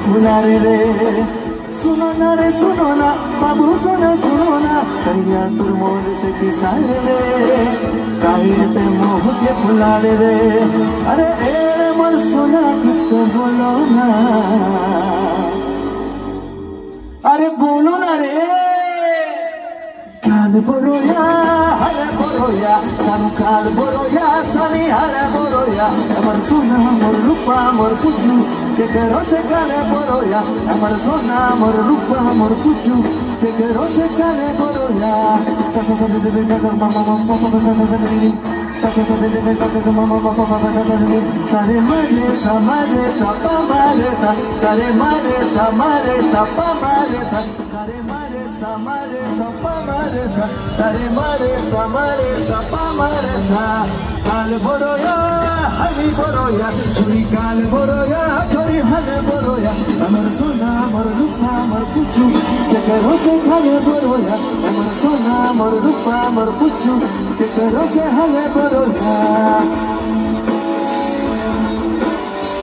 फुलारे रे सुनो ना बाबू सुनो ना कहिया तुर मोर से किसारे रे काहे मोह के फुलारे रे अरे ए मोर सोना कुछ तो बोलो ना अरे बोलो ना रे काल बोरोया हरे बोरोया सानु काल बोरोया सानी हरे बोरोया अमर सोना मोर रूपा मोर कुचू के करो से काले बोरोया अमर सोना मोर रूपा मोर कुचू के करो से काले बोरोया सासु को दे दे कर मामा मामा मामा दे सासु को दे दे कर मामा मामा मामा दे सारे मारे समारे सपा मारे सारे मारे समारे सपा मारे सारे मारे समारे सपा मारे सारे मारे समारे सपा मारे सा काल बोरोया हरी बोरोया चुरी काल बोरोया चोरी हले बोरोया अमर सोना अमर रूपा अमर कुचू के करो से हले बोरोया अमर सोना अमर रूपा अमर कुचू के करो से हले बोरोया